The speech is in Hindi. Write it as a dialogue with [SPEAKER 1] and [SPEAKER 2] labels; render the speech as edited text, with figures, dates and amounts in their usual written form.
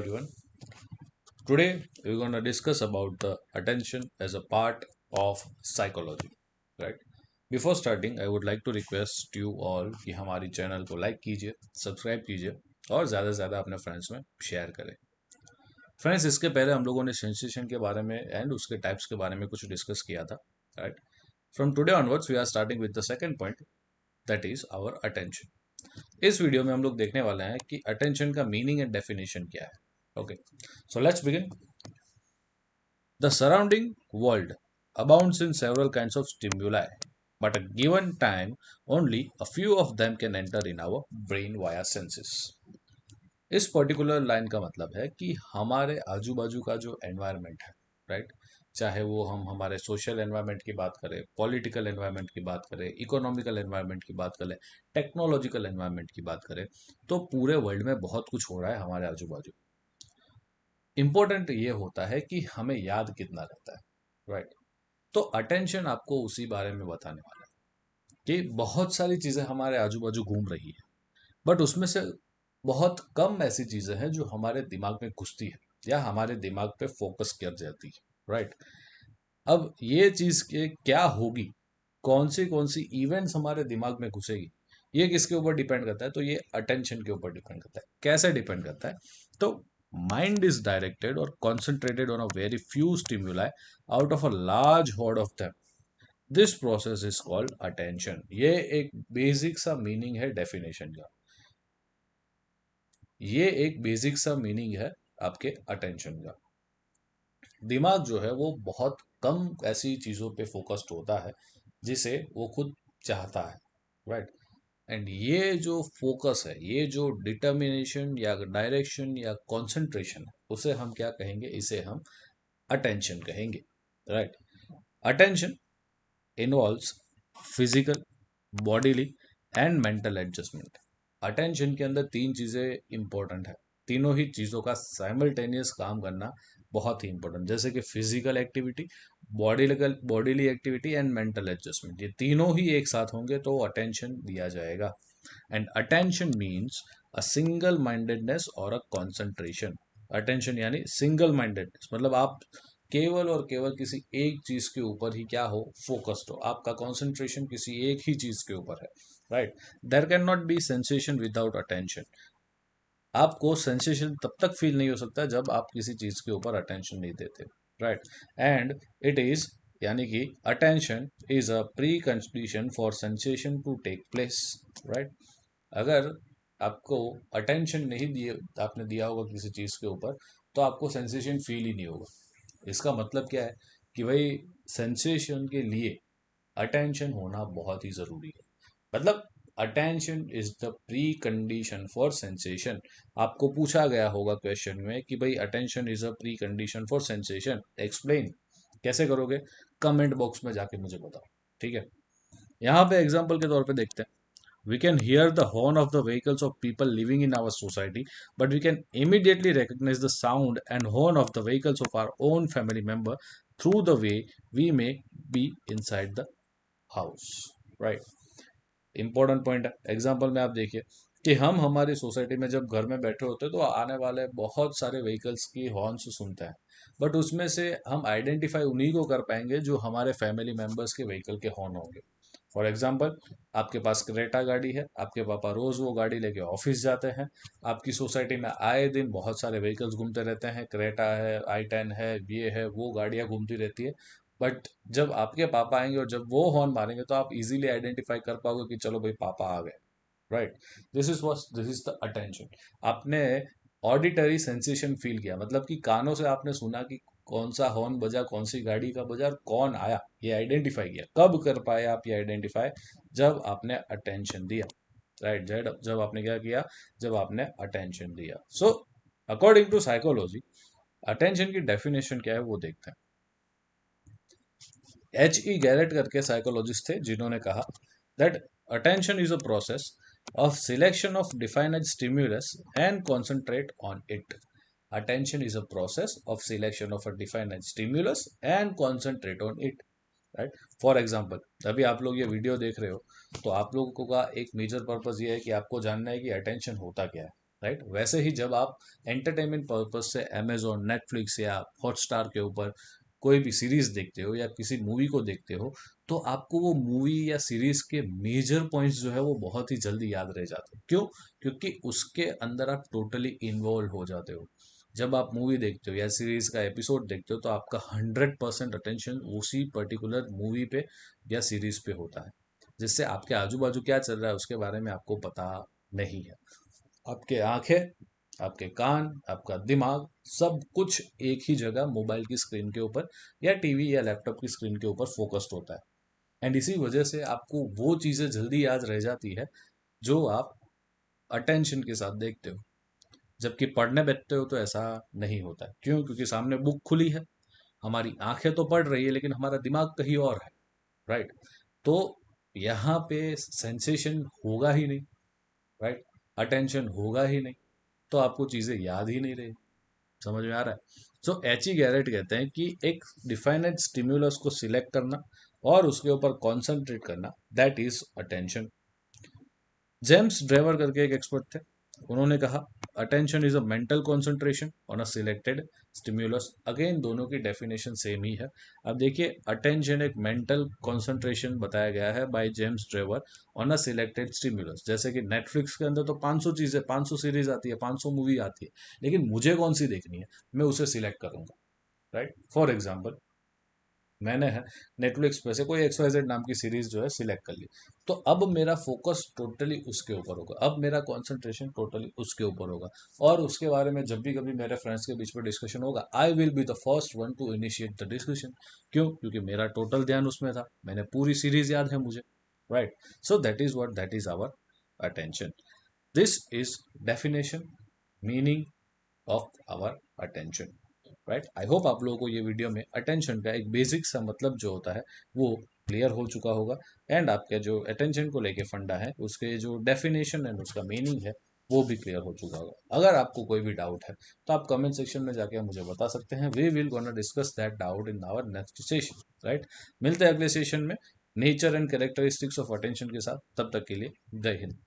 [SPEAKER 1] Everyone. Today we're going to discuss about the attention as a part of psychology, right? Before starting, I would like to request you all कि हमारी चैनल को लाइक कीजिए, सब्सक्राइब कीजिए और ज़्यादा से ज़्यादा अपने फ्रेंड्स में शेयर करें। फ्रेंड्स, इसके पहले हम लोगों ने सेंसेशन के बारे में एंड उसके टाइप्स के बारे में कुछ डिस्कस किया था, right? From today onwards we are starting with the second point, that is our attention. इस वीडियो में हम लोग देखने वाले हैं कि अटेंशन का मीनिंग एंड डेफिनेशन क्या है। Okay, so let's begin. The surrounding world abounds in several kinds of stimuli, but at a given time, only a few of them can enter in our brain via senses. इस पर्टिकुलर लाइन का मतलब है कि हमारे आजू बाजू का जो एनवायरनमेंट है, राइट, चाहे वो हम हमारे सोशल एनवायरनमेंट की बात करें, पॉलिटिकल एनवायरनमेंट की बात करें, इकोनॉमिकल एनवायरनमेंट की बात करें, टेक्नोलॉजिकल एनवायरनमेंट की बात करें, तो पूरे वर्ल्ड में बहुत कुछ हो रहा है हमारे आजू बाजू। इंपॉर्टेंट ये होता है कि हमें याद कितना रहता है, राइट? तो अटेंशन आपको उसी बारे में बताने वाला है कि बहुत सारी चीजें हमारे आजू बाजू घूम रही है, बट उसमें से बहुत कम ऐसी चीजें हैं जो हमारे दिमाग में घुसती है या हमारे दिमाग पे फोकस कर जाती है, राइट? अब ये चीज के क्या होगी, कौन सी इवेंट्स हमारे दिमाग में घुसेगी, ये किसके ऊपर डिपेंड करता है? तो ये अटेंशन के ऊपर डिपेंड करता है। कैसे डिपेंड करता है? तो माइंड इज डायरेक्टेड और concentrated on a very few stimuli out of a large horde of them. This process is called attention. ये एक बेसिक सा मीनिंग है डेफिनेशन का। ये एक बेसिक सा मीनिंग है आपके अटेंशन का। दिमाग जो है वो बहुत कम ऐसी चीजों पे फोकस्ड होता है जिसे वो खुद चाहता है, राइट? एंड ये जो फोकस है, ये जो डिटर्मिनेशन या डायरेक्शन या कंसंट्रेशन है, उसे हम क्या कहेंगे? इसे हम अटेंशन कहेंगे, right? Attention involves physical, bodily and mental adjustment. Attention के अंदर तीन चीजें इंपॉर्टेंट है। तीनों ही चीजों का साइमल्टेनियस काम करना बहुत ही इंपॉर्टेंट, जैसे कि physical activity, bodily activity and mental adjustment. ये तीनों ही एक साथ होंगे तो अटेंशन दिया जाएगा। And attention means a single mindedness और अ कॉन्सेंट्रेशन। अटेंशन यानी सिंगल माइंडेडनेस, मतलब आप केवल और केवल किसी एक चीज के ऊपर ही क्या हो? फोकस्ड हो। आपका कंसंट्रेशन किसी एक ही चीज के ऊपर है, right? There can not be sensation without attention. आपको सेंसेशन तब तक फील नहीं हो सकता जब आप किसी चीज के ऊपर अटेंशन नहीं देते, राइट? एंड इट इज, यानी कि attention is a precondition for sensation to take place, right? अगर आपको अटेंशन नहीं दिए, आपने दिया होगा किसी चीज के ऊपर, तो आपको सेंसेशन फील ही नहीं होगा। इसका मतलब क्या है? कि भाई सेंसेशन के लिए अटेंशन होना बहुत ही जरूरी है। मतलब attention is the pre condition for sensation. आपको पूछा गया होगा क्वेश्चन में कि भाई attention is a precondition for sensation, explain. कैसे करोगे? कमेंट बॉक्स में जाके मुझे बताओ, ठीक है? यहाँ पे एग्जाम्पल के तौर पे देखते हैं। We can hear the horn of the vehicles of people living in our society, but we can immediately recognize the sound and horn of the vehicles of our own family member through the way we may be inside the house, right? Important point है। एग्जाम्पल में आप देखिए कि हम हमारी सोसाइटी में जब घर में बैठे होते हैं तो आने वाले बहुत सारे व्हीकल्स की हॉर्न्स सुनते हैं, बट उसमें से हम आइडेंटिफाई उन्हीं को कर पाएंगे जो हमारे फैमिली मेंबर्स के व्हीकल के हॉर्न होंगे। फॉर एग्जाम्पल, आपके पास क्रेटा गाड़ी है, आपके पापा रोज वो गाड़ी लेके ऑफिस जाते हैं। आपकी सोसाइटी में आए दिन बहुत सारे व्हीकल्स घूमते रहते हैं, क्रेटा है, i10 है, ये है, वो गाड़ियां घूमती रहती है। बट जब आपके पापा आएंगे और जब वो हॉर्न मारेंगे तो आप इजीली आइडेंटिफाई कर पाओगे कि चलो भाई पापा आ गए, right? This is the attention. आपने ऑडिटरी सेंसेशन फील किया, मतलब कि कानों से आपने सुना कि कौन सा हॉर्न बजा, कौन सी गाड़ी का बजा और कौन आया, ये आइडेंटिफाई किया। कब कर पाए आप ये आइडेंटिफाई? जब आपने अटेंशन दिया, राइट? जब आपने क्या किया? जब आपने अटेंशन दिया। So according to psychology, attention की डेफिनेशन क्या है वो देखते हैं। H. E. गैरेट करके साइकोलॉजिस्ट थे जिन्होंने कहा that attention is a process of selection of defined stimulus and concentrate on it. Attention is a process of selection of a defined stimulus and concentrate on it, right? For example, अभी आप लोग ये वीडियो देख रहे हो तो आप लोगों का एक मेजर पर्पज ये है कि आपको जानना है कि अटेंशन होता क्या है, राइट। वैसे ही जब आप एंटरटेनमेंट पर्पज से अमेजोन, नेटफ्लिक्स या हॉटस्टार के ऊपर कोई भी सीरीज देखते हो या किसी मूवी को देखते हो, तो आपको वो मूवी या सीरीज के मेजर पॉइंट्स जो है वो बहुत ही जल्दी याद रह जाते हैं। क्यों? क्योंकि उसके अंदर आप टोटली इन्वॉल्व हो जाते हो। जब आप मूवी देखते हो या सीरीज का एपिसोड देखते हो तो आपका 100% अटेंशन उसी पर्टिकुलर मूवी पे या सीरीज पे होता है, जिससे आपके आजू बाजू क्या चल रहा है उसके बारे में आपको पता नहीं है। आपके आंखें, आपके कान, आपका दिमाग, सब कुछ एक ही जगह मोबाइल की स्क्रीन के ऊपर या टीवी या लैपटॉप की स्क्रीन के ऊपर फोकस्ड होता है। एंड इसी वजह से आपको वो चीजें जल्दी याद रह जाती है जो आप अटेंशन के साथ देखते हो। जबकि पढ़ने बैठते हो तो ऐसा नहीं होता है। क्यों? क्योंकि सामने बुक खुली है, हमारी आंखें तो पढ़ रही है लेकिन हमारा दिमाग कहीं और है। राइट। तो यहाँ पे सेंसेशन होगा ही नहीं। राइट। अटेंशन होगा ही नहीं, तो आपको चीजें याद ही नहीं रही। समझ में आ रहा है? सो एची गैरेट कहते हैं कि एक डिफाइनेड स्टिम्युलस को सिलेक्ट करना और उसके ऊपर कॉन्सेंट्रेट करना, that is attention. James Drever करके एक एक्सपर्ट थे, उन्होंने कहा attention is a mental concentration on a selected stimulus. Again दोनों की डेफिनेशन सेम ही है। अब देखिए, अटेंशन एक मेंटल कंसंट्रेशन बताया गया है by James Drever on a selected stimulus. जैसे कि नेटफ्लिक्स के अंदर तो 500 चीजें, 500 सीरीज आती है, 500 मूवी आती है, लेकिन मुझे कौन सी देखनी है, मैं उसे सिलेक्ट करूंगा। राइट। फॉर एग्जाम्पल, मैंने है नेटफ्लिक्स पे से कोई XYZ नाम की सीरीज जो है सिलेक्ट कर ली, तो अब मेरा फोकस टोटली उसके ऊपर होगा, अब मेरा कंसंट्रेशन टोटली उसके ऊपर होगा। और उसके बारे में जब भी कभी मेरे फ्रेंड्स के बीच में डिस्कशन होगा, I will be the first one two initiate the discussion. क्यों? क्योंकि मेरा टोटल ध्यान उसमें था, मैंने पूरी सीरीज याद है मुझे। Right. So that is what, that is our attention. This is definition, meaning of our attention. Right. I hope आप लोगों को ये वीडियो में अटेंशन का एक बेसिक सा मतलब जो होता है वो क्लियर हो चुका होगा। एंड आपके जो अटेंशन को लेके फंडा है उसके जो डेफिनेशन एंड उसका मीनिंग है वो भी क्लियर हो चुका होगा। अगर आपको कोई भी डाउट है तो आप कमेंट सेक्शन में जाके मुझे बता सकते हैं। We will gonna discuss that doubt in our next session. Right. मिलते हैं अगले सेशन में nature and characteristics of attention के साथ। तब तक के लिए जय हिंद।